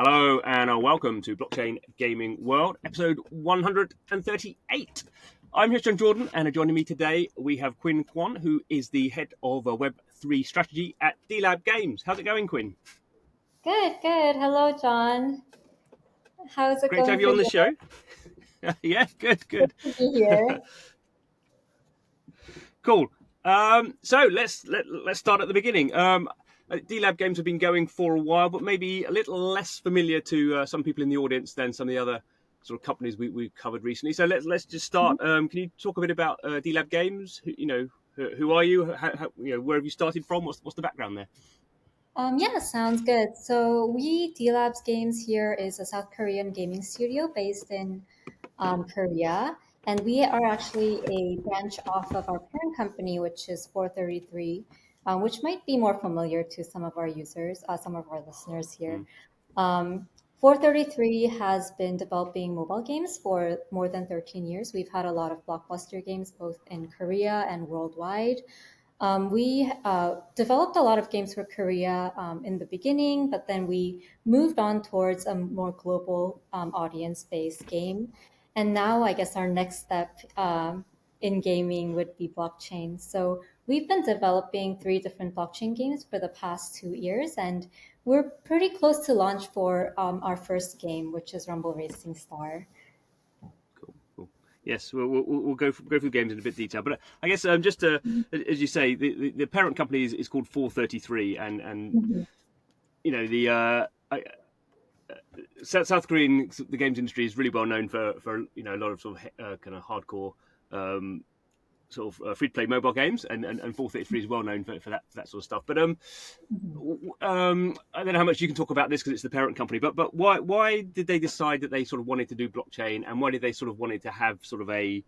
Hello and welcome to Blockchain Gaming World, episode 138. I'm John Jordan, and joining me today we have Quinn Kwan, who is the head of Web3 strategy at Delabs Games. How's it going, Quinn? Good. Hello, John. How's it Great to have going you for on the you? show. Yeah, good. Good to be here. Cool. So let's start at the beginning. Delabs Games have been going for a while, but maybe a little less familiar to some people in the audience than some of the other sort of companies we've covered recently. So let's just start. Can you talk a bit about Delabs Games? Who are you? How, where have you started from? What's the background there? Yeah, sounds good. So Delabs Games here is a South Korean gaming studio based in Korea, and we are actually a branch off of our parent company, which is 433, which might be more familiar to some of our users, some of our listeners here. Mm. Um, 433 has been developing mobile games for more than 13 years. We've had a lot of blockbuster games both in Korea and worldwide. We developed a lot of games for Korea in the beginning, but then we moved on towards a more global audience-based game. And now I guess our next step in gaming would be blockchain. So we've been developing 3 different blockchain games for the past 2 years, and we're pretty close to launch for our first game, which is Rumble Racing Star. Cool. Yes, we'll go through games in a bit of detail, but I guess just as you say, the parent company is called 433, and Mhm. the South Korean the games industry is really well known for a lot of sort of kind of hardcore sort of free to play mobile games, and 433 is well known for that sort of stuff. But Mhm. I don't know how much you can talk about this because it's the parent company. But why did they decide that they sort of wanted to do blockchain, and why did they sort of wanted to have sort of a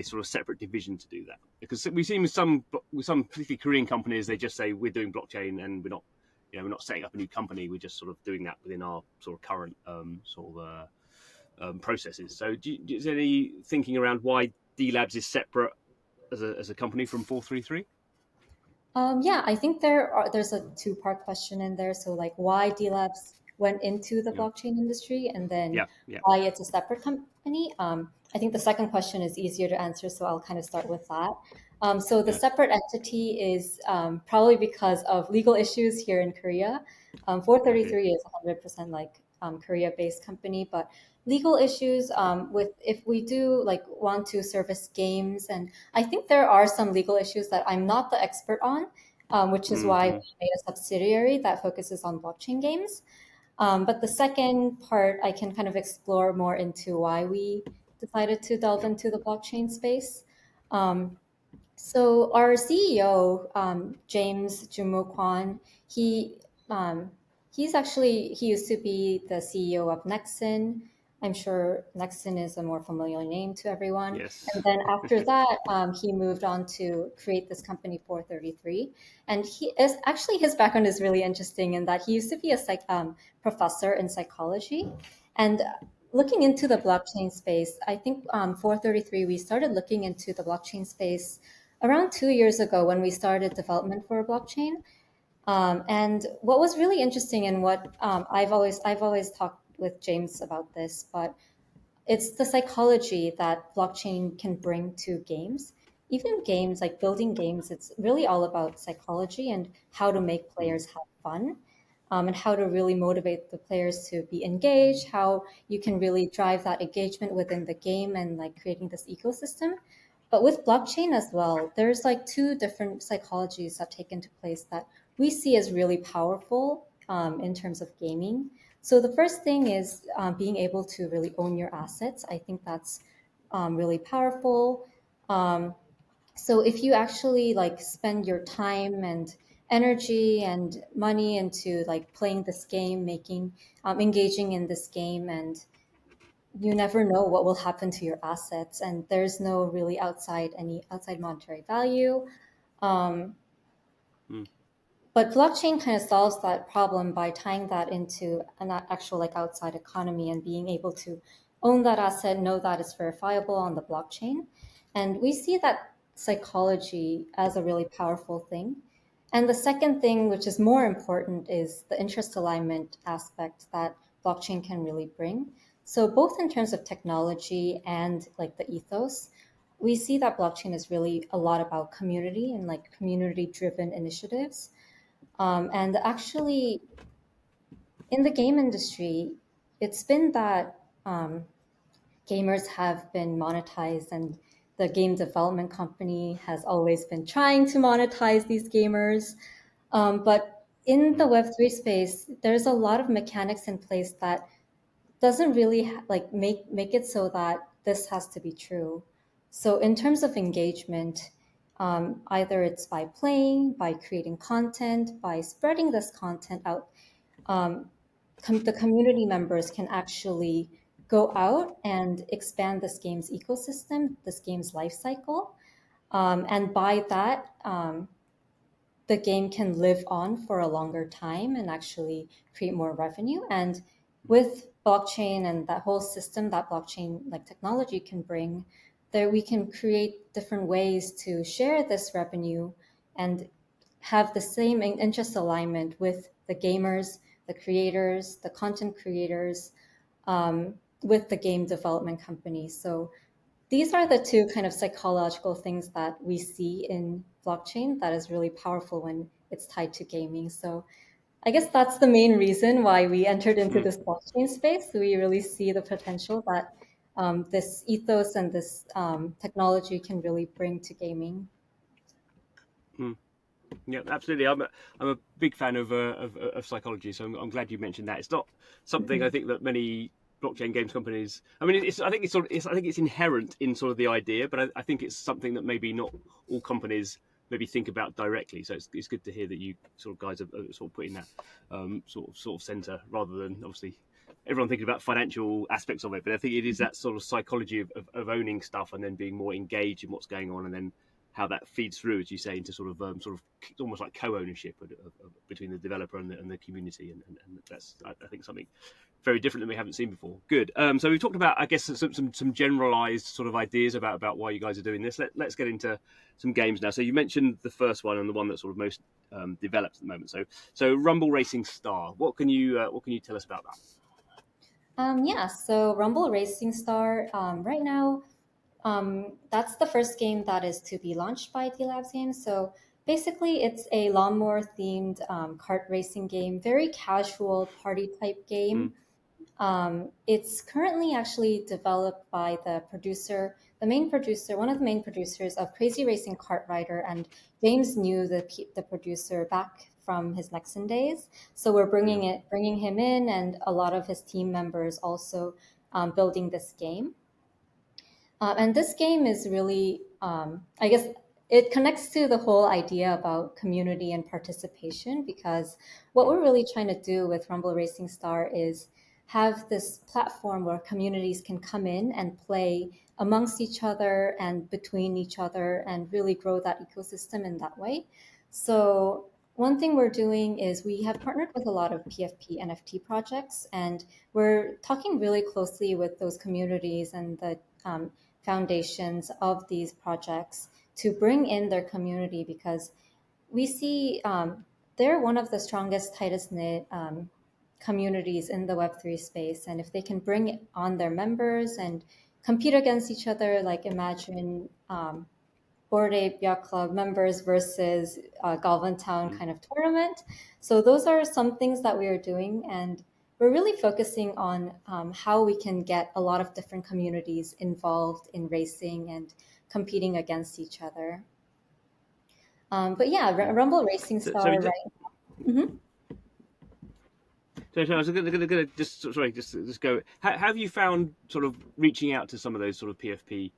sort of separate division to do that? Because we've seen with some particularly Korean companies, they just say we're doing blockchain and we're not setting up a new company. We're just sort of doing that within our sort of current processes. So, is there any thinking around why D-Labs is separate as a company from 433? Yeah, I think there's a two-part question in there. So like why DLabs went into the Yeah, blockchain industry and then yeah. why it's a separate company. I think the second question is easier to answer, so I'll kind of start with that. So the Yes. separate entity is probably because of legal issues here in Korea. Okay. 433 is 100% like Korea-based company, but legal issues with if we do like want to service games, and I think there are some legal issues that I'm not the expert on, which is why we Mm-hmm. made a subsidiary that focuses on blockchain games. But the second part, I can kind of explore more into why we decided to delve Yeah. into the blockchain space. Um, so our CEO, James Jumo Kwan, he he used to be the CEO of Nexon. I'm sure Nexon is a more familiar name to everyone. Yes. And then after that, he moved on to create this company 433. And he is actually his background is really interesting in that he used to be a professor in psychology. And looking into the blockchain space, I think 433 we started looking into the blockchain space around 2 years ago when we started development for a blockchain. And what was really interesting and what I've always talked with James about this, but it's the psychology that blockchain can bring to games. Even games like building games, it's really all about psychology and how to make Mm. players have fun. And how to really motivate the players to be engaged, how you can really drive that engagement within the game and like creating this ecosystem. But with blockchain as well, there's like 2 different psychologies that take into place that we see as really powerful in terms of gaming. So the first thing is being able to really own your assets. I think that's really powerful. Um, so if you actually like spend your time and energy and money into like playing this game, making engaging in this game, and you never know what will happen to your assets, and there's no really any outside monetary value. Um, Mm. but blockchain kind of solves that problem by tying that into an actual like outside economy and being able to own that asset, know that it's verifiable on the blockchain. And we see that psychology as a really powerful thing. And the second thing, which is more important, is the interest alignment aspect that blockchain can really bring. So both in terms of technology and like the ethos, we see that blockchain is really a lot about community and like community driven initiatives. And actually, in the game industry, it's been that gamers have been monetized, and the game development company has always been trying to monetize these gamers. But in the Mm. Web3 space, there's a lot of mechanics in place that doesn't really like make it so that this has to be true. So in terms of engagement, either it's by playing, by creating content, by spreading this content out, um, the community members can actually go out and expand this game's ecosystem, this game's life cycle. And by that, the game can live on for a longer time and actually create more revenue. And with blockchain and that whole system that blockchain like technology can bring, there we can create different ways to share this revenue and have the same interest alignment with the gamers, the creators, the content creators, with the game development companies. So these are the two kind of psychological things that we see in blockchain that is really powerful when it's tied to gaming. So I guess that's the main reason why we entered into Mm. this blockchain space. We really see the potential that this ethos and this technology can really bring to gaming. Mm. Yeah, absolutely. I'm a big fan of psychology, so I'm glad you mentioned that. It's not something I Mhm. think that many blockchain games companies. I mean, I think I think it's inherent in sort of the idea, but I think it's something that maybe not all companies maybe think about directly. So it's good to hear that you sort of guys are sort of putting that sort of center rather than obviously everyone thinking about financial aspects of it. But I think it is that sort of psychology of owning stuff and then being more engaged in what's going on, and then how that feeds through, as you say, into sort of almost like co-ownership between the developer and the community, and that's I think something very different than we haven't seen before. Good. So we've talked about, I guess, some generalized sort of ideas about why you guys are doing this. Let's get into some games now. So you mentioned the first one and the one that's sort of most developed at the moment. So Rumble Racing Star. What can you tell us about that? Yeah, so Rumble Racing Star, right now, that's the first game that is to be launched by Delabs Games. So basically, it's a lawnmower themed kart racing game, very casual party type Mm, game. It's currently actually developed by the main producer, one of the main producers of Crazy Racing Kart Rider, and James knew the producer back from his Nexon days. So we're yeah. bringing him in, and a lot of his team members also building this game. And this game is really, I guess, it connects to the whole idea about community and participation, because what Mm, we're really trying to do with Rumble Racing Star is have this platform where communities can come in and play amongst each other and between each other and really grow that ecosystem in that way. So one thing we're doing is we have partnered with a lot of PFP NFT projects, and we're talking really closely with those communities and the foundations of these projects to bring in their community, because we see they're one of the strongest, tightest knit communities in the Web3 space. And if they can bring on their members and compete against each other, like imagine Bored Ape Yacht Club members versus Goblintown mm. kind of tournament. So those are some things that we are doing, and we're really focusing on how we can get a lot of different communities involved in racing and competing against each other. But yeah, Yeah. Rumble Racing So Star, right? Mhm. I was going to just just go. How have you found sort of reaching out to some of those sort of PFP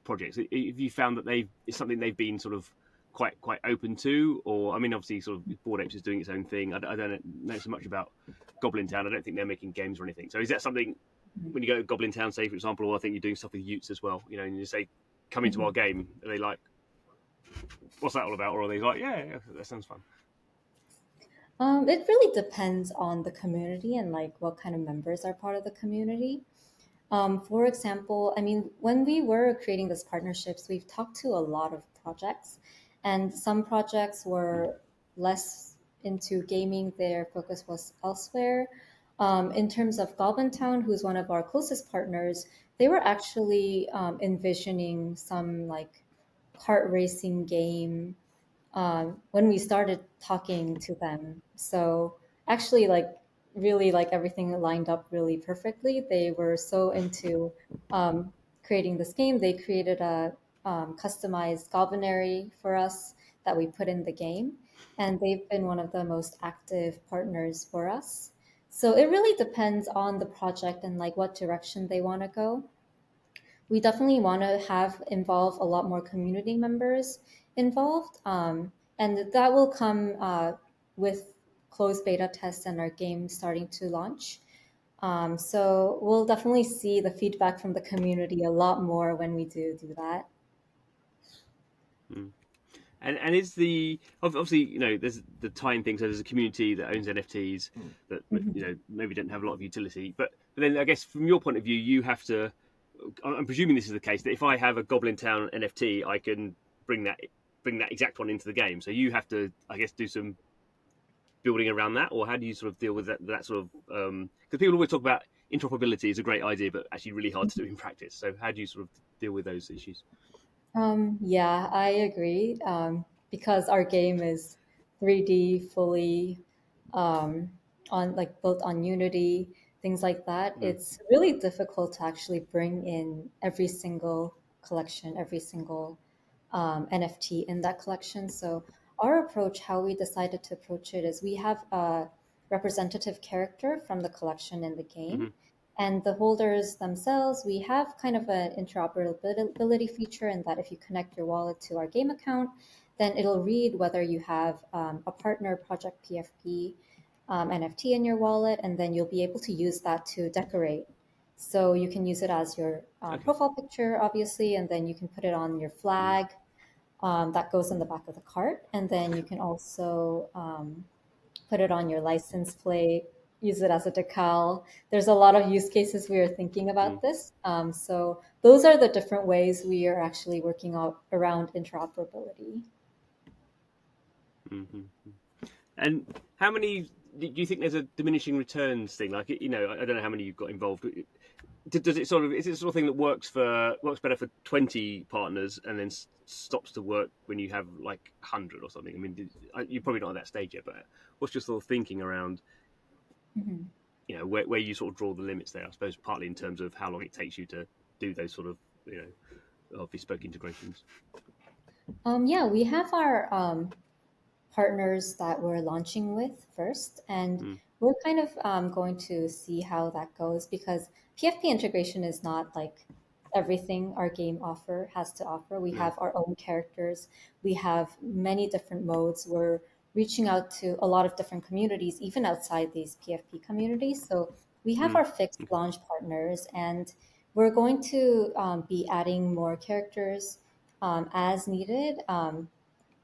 projects? Have you found that it's something they've been sort of quite open to, or I mean, obviously, sort of Board Apes is doing its own thing. I don't know so much about Goblintown. I don't think they're making games or anything. So is that something when you go to Goblintown, say for example, or I think you're doing stuff with Utes as well? You know, and you say, "Come into our Mhm. game," are they like, "What's that all about?" Or are they like, "Yeah, that sounds fun." It really depends on the community and like what kind of members are part of the community. For example, I mean, when we were creating these partnerships, we've talked to a lot of projects, and some projects Mm, were less into gaming, their focus was elsewhere. In terms of Goblintown, who's one of our closest partners, they were actually envisioning some like kart racing game when we started talking to them. So actually, like really, like everything lined up really perfectly. They were so into um, creating this game. They created a customized Goblinary for us that we put in the game, and they've been one of the most active partners for us. So it really depends on the project and like what direction they want to go. We definitely want to have involve a lot more community members involved, and that will come with closed beta tests and our game starting to launch. So we'll definitely see the feedback from the community a lot more when we do that. Mm. And is the obviously there's the time thing. So there's a community that owns NFTs that Mhm. maybe don't have a lot of utility, but then I guess from your point of view, you have to. I'm presuming this is the case that if I have a Goblintown NFT, I can bring that bring that exact one into the game. So you have to, I guess, do some building around that, or how do you sort of deal with that sort of? Because people always talk about interoperability is a great idea, but actually really hard to do in practice. So how do you sort of deal with those issues? Yeah, I agree. Because our game is 3D fully on like built on Unity, things like that. Mm, It's really difficult to actually bring in every single collection, every single NFT in that collection. So our approach, how we decided to approach it, is we have a representative character from the collection in the game. mm-hmm, And the holders themselves, we have kind of an interoperability feature in that if you connect your wallet to our game account, then it'll read whether you have a partner project PFP NFT in your wallet, and then you'll be able to use that to decorate. So you can use it as your okay. profile picture, obviously, and then you can put it on your Mm, flag that goes in the back of the cart. And then you can also put it on your license plate, use it as a decal. There's a lot of use cases we are thinking mm, about this. So those are the different ways we are actually working out around interoperability. mm-hmm. And how many do you think there's a diminishing returns thing? Like, I don't know how many you've got involved. Does it sort of is it the sort of thing that works better for 20 partners and then stops to work when you have like 100 or something? I mean, you're probably not at that stage yet, but what's your sort of thinking around Mhm. where you sort of draw the limits there? I suppose partly in terms of how long it takes you to do those sort of bespoke integrations. Yeah, we have our partners that we're launching with first, and Mm, we're kind of going to see how that goes because PFP integration is not like everything our game offer has to offer. We no. have our own characters, we have many different modes. We're reaching out to a lot of different communities, even outside these PFP communities. So we have Mm, our fixed okay. launch partners, and we're going to be adding more characters as needed.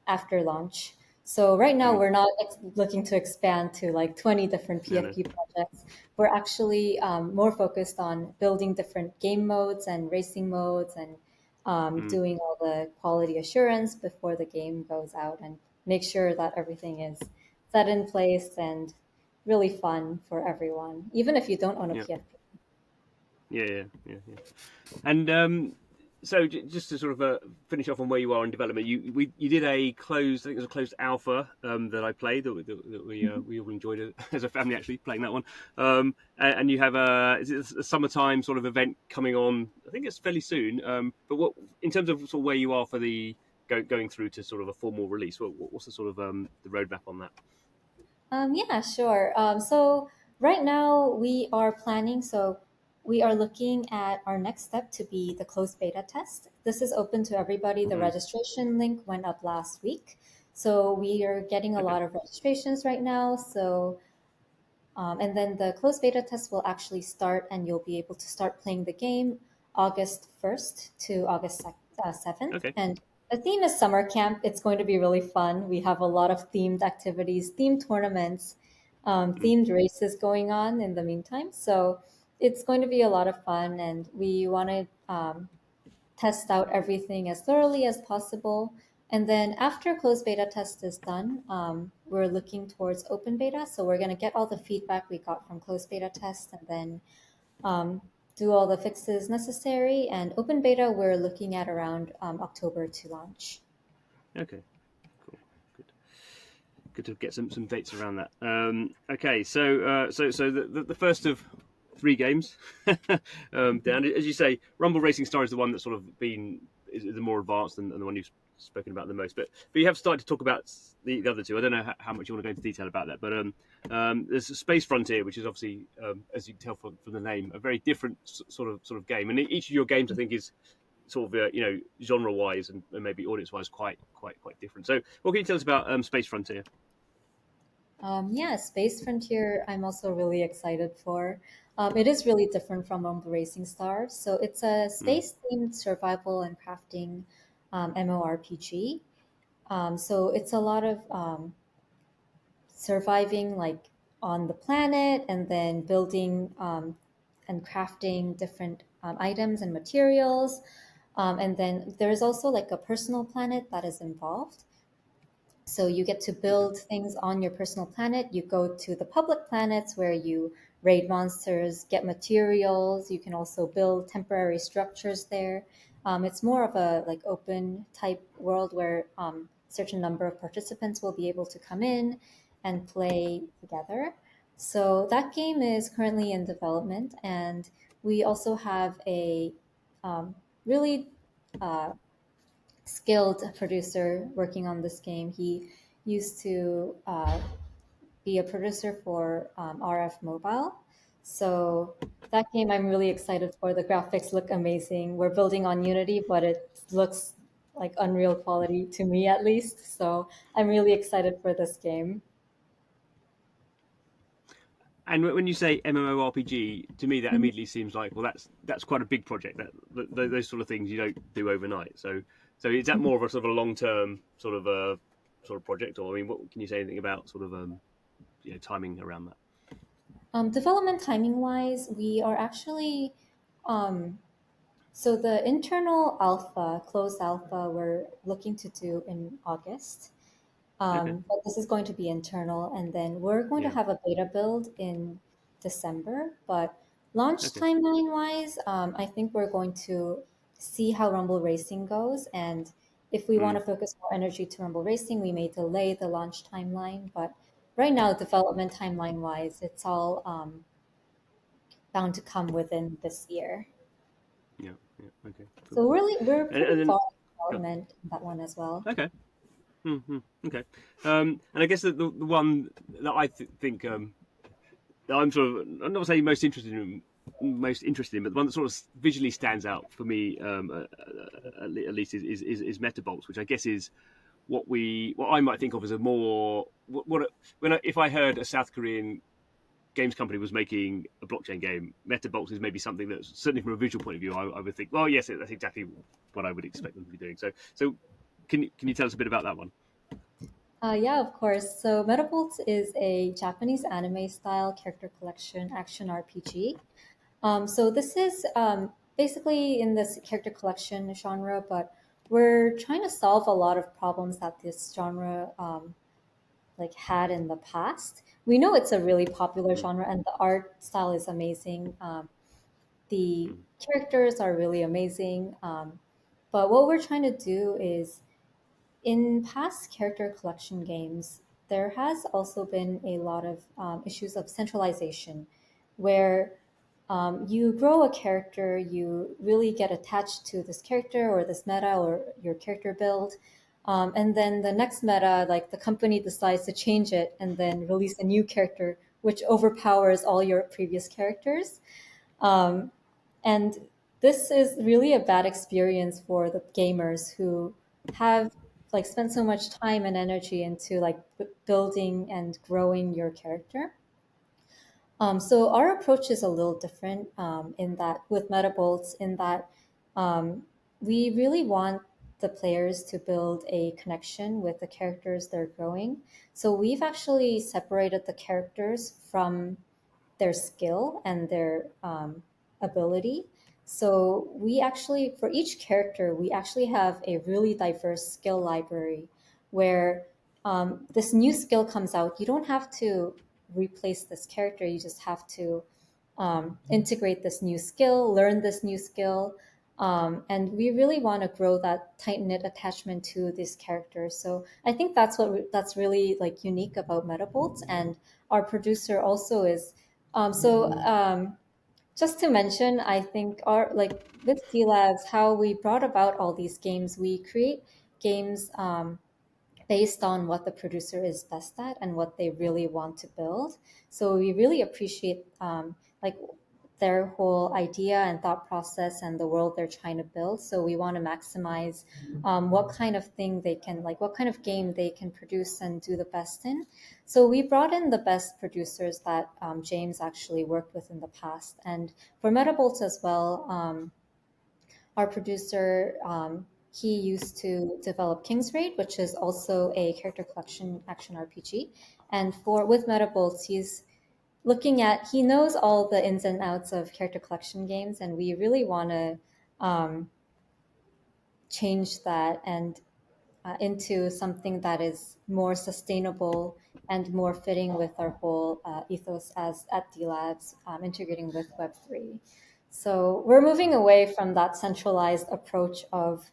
After launch. So right now Mm, we're not looking to expand to like 20 different no, no. PFP projects. We're actually more focused on building different game modes and racing modes and Mm, doing all the quality assurance before the game goes out and make sure that everything is set in place and really fun for everyone, even if you don't own a yeah. PFP. Yeah. And so just to sort of finish off on where you are in development, you did a closed, I think it was a closed alpha that I played that we all enjoyed it as a family actually playing that one. And you have is it a summertime sort of event coming on? I think it's fairly soon. But what in terms of sort of where you are for the going through to sort of a formal release? What's the sort of the roadmap on that? Yeah, sure. So right now we are planning, so we are looking at our next step to be the closed beta test. This is open to everybody. The Mm, registration link went up last week. So we are getting a okay. lot of registrations right now. So and then the closed beta test will actually start, and you'll be able to start playing the game August 1st to August 7th. Okay. And the theme is summer camp. It's going to be really fun. We have a lot of themed activities, themed tournaments, Mm, themed races going on in the meantime. So it's going to be a lot of fun, and we want to test out everything as thoroughly as possible. And then after closed beta test is done, we're looking towards open beta. So we're going to get all the feedback we got from closed beta test and then do all the fixes necessary. And open beta, we're looking at around October to launch. Okay, cool, good to get some dates around that. Okay, so the first of 3 games down. As you say, Rumble Racing Star is the one that's sort of is the more advanced and the one you've spoken about the most. But you have started to talk about the other two. I don't know how much you want to go into detail about that, but there's a Space Frontier, which is obviously, as you can tell from the name, a very different sort of game. And each of your games, I think, is sort of genre wise and maybe audience wise quite different. So, what can you tell us about Space Frontier? Yeah, Space Frontier, I'm also really excited for. It is really different from Rumble Racing Stars. So it's a Mm. space-themed survival and crafting MMORPG. So it's a lot of surviving like on the planet and then building and crafting different items and materials. And then there's also like a personal planet that is involved. So you get to Okay. build things on your personal planet. You go to the public planets where you raid monsters, get materials. You can also build temporary structures there. It's more of a like open type world where certain number of participants will be able to come in and play together. So that game is currently in development, and we also have a really uh, skilled producer working on this game. He used to be a producer for RF Mobile. So that game I'm really excited for. The graphics look amazing. We're building on Unity, but it looks like Unreal quality to me at least. So I'm really excited for this game. And when you say MMORPG, to me that immediately seems like, well, that's quite a big project. Those sort of things you don't do overnight. So is that more of a sort of a long term sort of project, or I mean, what can you say anything about sort of timing around that? Development timing wise, we are actually um, so the internal alpha, closed alpha, we're looking to do in August. Okay, But this is going to be internal, and then we're going to yeah, have a beta build in December. But launch okay, timeline wise, I think we're going to see how Rumble Racing goes. And if we want mm, to focus more energy to Rumble Racing, we may delay the launch timeline. But right now, development timeline wise, it's all bound to come within this year. okay, cool. So really, we're pretty And then, far in go development in that one as well. on. Okay, okay. And I guess the one that I think that I'm not saying most interested in, but the one that sort of visually stands out for me, at least, is Metabolts, which I guess is what I might think of as a more if I heard a South Korean games company was making a blockchain game, Metabolts is maybe something that's certainly from a visual point of view, I would think, well, yes, that's exactly what I would expect them to be doing. So can you tell us a bit about that one? Yeah, of course. So Metabolts is a Japanese anime style character collection action RPG. So this is basically in this character collection genre, but we're trying to solve a lot of problems that this genre like had in the past. We know it's a really popular Mm, genre, and the art style is amazing. The mm, characters are really amazing. But what we're trying to do is in past character collection games, there has also been a lot of issues of centralization where you grow a character, you really get attached to this character or this meta or your character build. And then the next meta, like the company decides to change it and then release a new character, which overpowers all your previous characters. Um, and this is really a bad experience for the gamers who have like spent so much time and energy into like building and growing your character. So our approach is a little different in that with Metabolts, in that um, we really want the players to build a connection with the characters they're growing. So we've actually separated the characters from their skill and their ability. So we actually, for each character, we actually have a really diverse skill library where this new skill comes out. You don't have to replace this character. You just have to integrate this new skill, learn this new skill. And we really want to grow that tight knit attachment to these characters. So I think that's really like unique about Metabolts, and our producer also is. Just to mention, I think our like with DLabs, how we brought about all these games, we create games based on what the producer is best at and what they really want to build. So we really appreciate like their whole idea and thought process and the world they're trying to build. So we want to maximize what kind of thing they can like, what kind of game they can produce and do the best in. So we brought in the best producers that James actually worked with in the past, and for Metabolts as well. Our producer, he used to develop King's Raid, which is also a character collection action RPG. And for with Metabolts, he's looking at he knows all the ins and outs of character collection games, and we really want to um, change that and into something that is more sustainable and more fitting with our whole ethos as at DLabs, integrating with Web3. So we're moving away from that centralized approach of,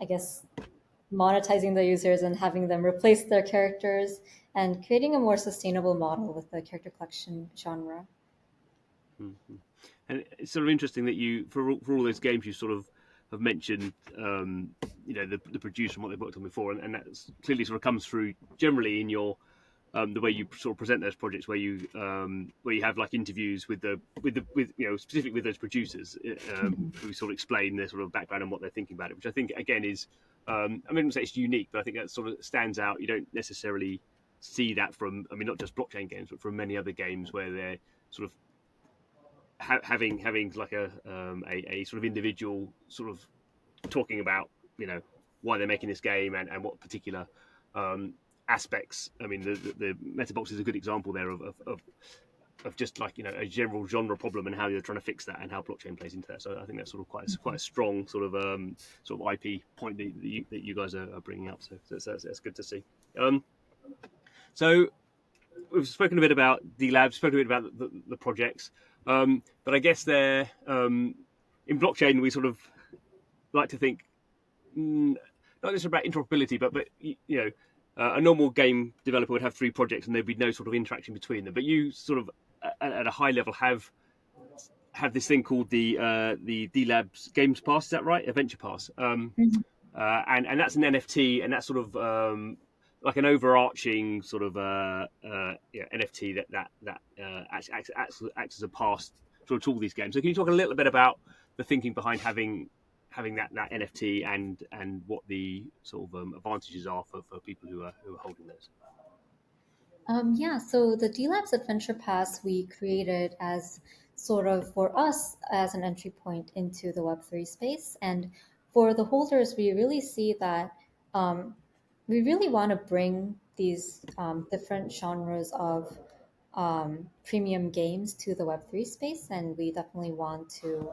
I guess, monetizing the users and having them replace their characters, and creating a more sustainable model with the character collection genre. Mm-hmm. And it's sort of interesting that you, for all those games, you sort of have mentioned, the producer and what they've worked on before, and that clearly sort of comes through generally in your the way you sort of present those projects, where you have like interviews with specifically with those producers, who sort of explain their sort of background and what they're thinking about it, which I think again is, I wouldn't say it's unique, but I think that sort of stands out. You don't necessarily see that from, I mean, not just blockchain games, but from many other games where they're sort of having like a sort of individual sort of talking about why they're making this game, and what particular aspects. I mean, the Metabox is a good example there of just like a general genre problem and how you're trying to fix that and how blockchain plays into that. So I think that's sort of quite a strong sort of IP point that you guys are bringing up. So that's good to see. So we've spoken a bit about Delabs, spoken a bit about the projects, but I guess they're in blockchain we sort of like to think, not just about interoperability, but a normal game developer would have 3 projects and there'd be no sort of interaction between them. But you sort of at a high level have this thing called the Delabs Games Pass. Is that right? Adventure Pass. And that's an NFT, and that's sort of like an overarching sort of NFT that acts as a pass to all these games. So can you talk a little bit about the thinking behind having that NFT and what the sort of advantages are for people who are holding those? Yeah, so the DLabs Adventure Pass we created as sort of for us as an entry point into the Web3 space. And for the holders, we really see that we really want to bring these different genres of premium games to the Web3 space. And we definitely want to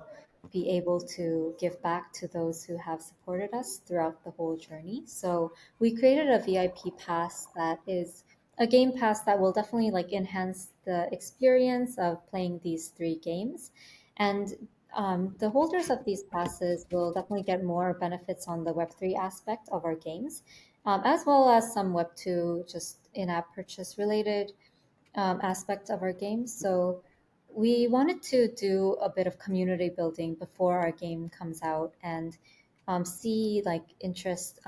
be able to give back to those who have supported us throughout the whole journey. So we created a VIP pass that is a game pass that will definitely like enhance the experience of playing these 3 games. And the holders of these passes will definitely get more benefits on the Web3 aspect of our games, as well as some Web2 just in-app purchase related aspect of our games. So we wanted to do a bit of community building before our game comes out, and see like interest.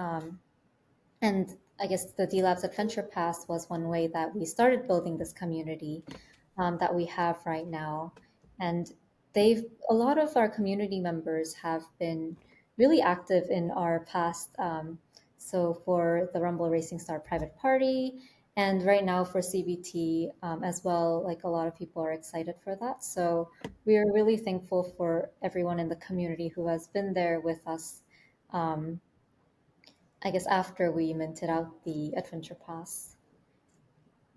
And I guess the DLabs Adventure Pass was one way that we started building this community that we have right now. And they've a lot of our community members have been really active in our past. So for the Rumble Racing Star private party, and right now for CBT as well, like a lot of people are excited for that. So we are really thankful for everyone in the community who has been there with us. Um, I guess after we minted out the Adventure Pass.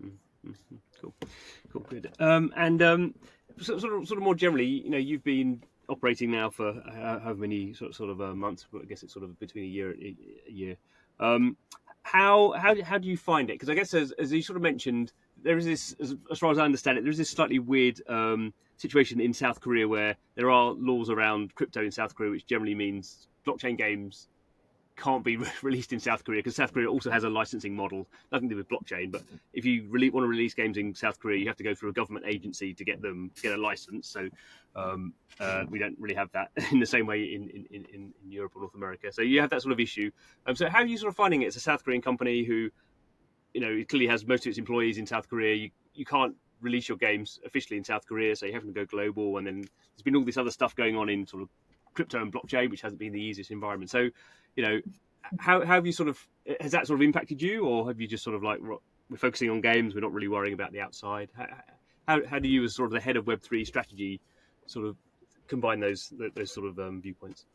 Mm-hmm. Cool, good. And sort of more generally, you've been operating now for however many sort of months. I guess it's sort of between a year. Um, how do you find it? Because I guess as you sort of mentioned, there is this, as far as I understand it, there is this slightly weird situation in South Korea where there are laws around crypto in South Korea, which generally means blockchain games can't be released in South Korea because South Korea also has a licensing model, nothing to do with blockchain. But if you want to release games in South Korea, you have to go through a government agency to get a license. So we don't really have that in the same way in Europe or North America. So you have that sort of issue. So how are you sort of finding it as a South Korean company who, it clearly has most of its employees in South Korea? You can't release your games officially in South Korea, so you have to go global. And then there's been all this other stuff going on in sort of crypto and blockchain, which hasn't been the easiest environment. So, how have you has that sort of impacted you, or have you just sort of like, we're focusing on games, we're not really worrying about the outside? How do you, as sort of the head of Web3 strategy, sort of combine those sort of viewpoints?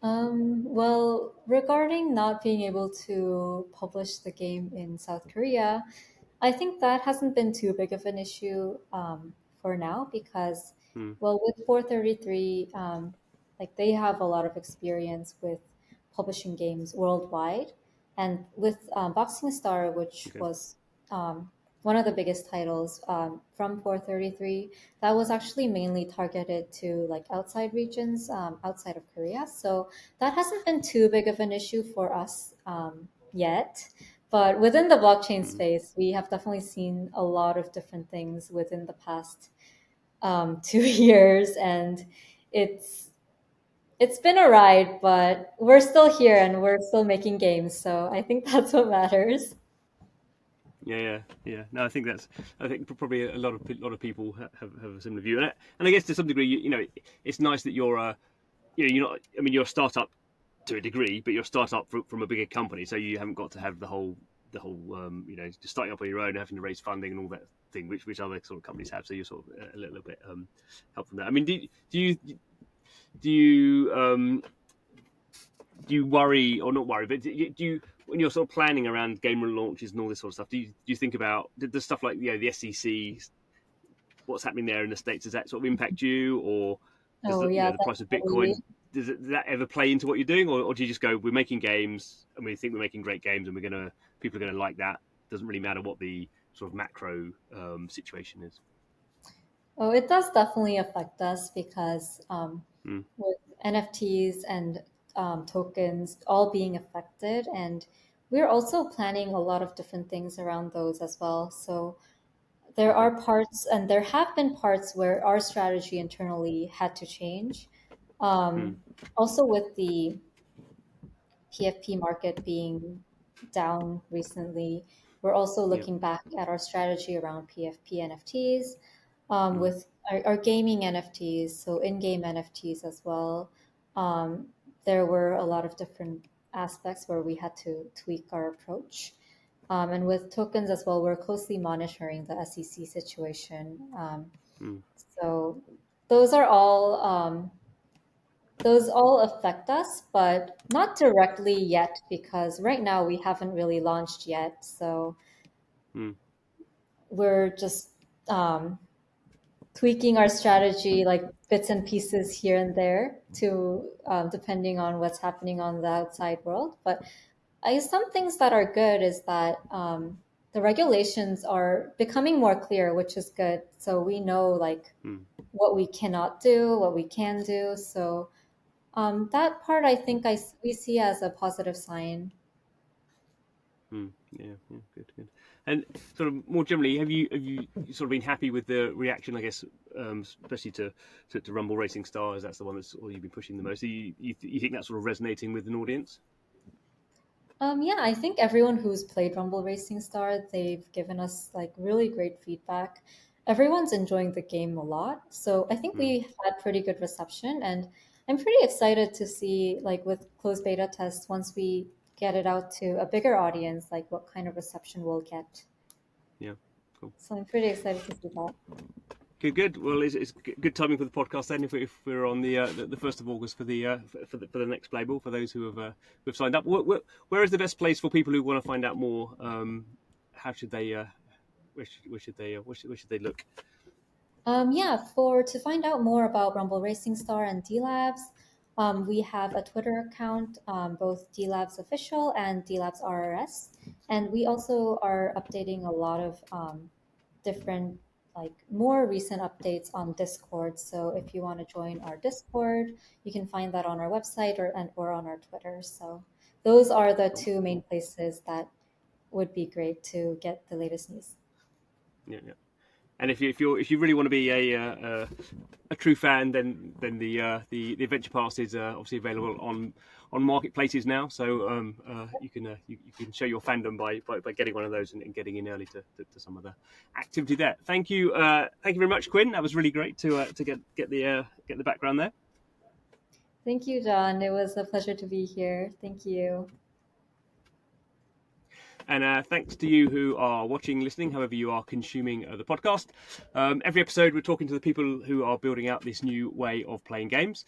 Well, regarding not being able to publish the game in South Korea, I think that hasn't been too big of an issue for now because, Hmm. well, with 433, like they have a lot of experience with publishing games worldwide, and with Boxing Star, which Okay. was one of the biggest titles from 433, that was actually mainly targeted to like outside regions, outside of Korea. So that hasn't been too big of an issue for us yet. But within the blockchain Hmm. space, we have definitely seen a lot of different things within the past 2 years, and it's it's been a ride, but we're still here and we're still making games. So I think that's what matters. Yeah. No, I think probably a lot of people have a similar view, and I guess to some degree, it's nice that you're not. I mean, you're a startup to a degree, but you're a startup from a bigger company, so you haven't got to have the whole just starting up on your own, having to raise funding and all that thing, which other sort of companies have. So you're sort of a little bit help from that. I mean, do you do you worry, or not worry, but do you, when you're sort of planning around game launches and all this sort of stuff, do you think about the stuff like the SEC, what's happening there in the States? Does that sort of impact you, or does Oh yeah, the price of definitely. Bitcoin, does that ever play into what you're doing, or do you just go, we're making games and we think we're making great games and people are gonna like that? Doesn't really matter what the sort of macro situation is. Oh, it does definitely affect us because Mm, with NFTs and tokens all being affected, and we're also planning a lot of different things around those as well. So there okay. are parts, and there have been parts where our strategy internally had to change. Mm, Also, with the PFP market being down recently, we're also yeah. looking back at our strategy around PFP NFTs, Mm, with our gaming NFTs, so in-game NFTs as well. Um, there were a lot of different aspects where we had to tweak our approach. And with tokens as well, we're closely monitoring the SEC situation. mm, So those are all those all affect us, but not directly yet because right now we haven't really launched yet. So mm, we're just um, tweaking our strategy like bits and pieces here and there to depending on what's happening on the outside world. But some things that are good is that the regulations are becoming more clear, which is good. So we know like mm. what we cannot do, what we can do. So that part, I think we see as a positive sign. Yeah, good. And sort of more generally, have you sort of been happy with the reaction? I guess, especially to Rumble Racing Stars. That's the one that's all you've been pushing the most. You think that's sort of resonating with an audience? Yeah, I think everyone who's played Rumble Racing Star, they've given us like really great feedback. Everyone's enjoying the game a lot. So I think Mm, we had pretty good reception, and I'm pretty excited to see like with closed beta tests once we get it out to a bigger audience, like what kind of reception we'll get. yeah, cool. So I'm pretty excited to see that. Good. Well, it's good timing for the podcast then. If we're on the 1st of August for the for the next playable for those who've signed up, where is the best place for people who want to find out more? How should they? Where should they look? To find out more about Rumble Racing Star and Delabs, we have a Twitter account, both Delabs Official and Delabs RRS, and we also are updating a lot of different, like more recent updates on Discord. So if you want to join our Discord, you can find that on our website or on our Twitter. So those are the Cool. two main places that would be great to get the latest news. Yeah, yeah. And if you really want to be a true fan, then the adventure pass is obviously available on marketplaces now. So you can show your fandom by getting one of those and getting in early to some of the activity there. Thank you very much, Quinn. That was really great to get the background there. Thank you, John. It was a pleasure to be here. Thank you. And thanks to you who are watching, listening, however you are consuming the podcast. Every episode, we're talking to the people who are building out this new way of playing games,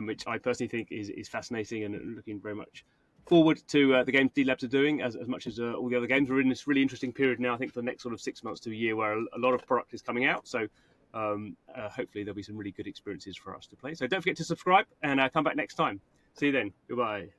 which I personally think is fascinating and looking very much forward to the games Delabs are doing as much as all the other games. We're in this really interesting period now, I think, for the next sort of 6 months to a year where a lot of product is coming out. So hopefully there'll be some really good experiences for us to play. So don't forget to subscribe and come back next time. See you then. Goodbye.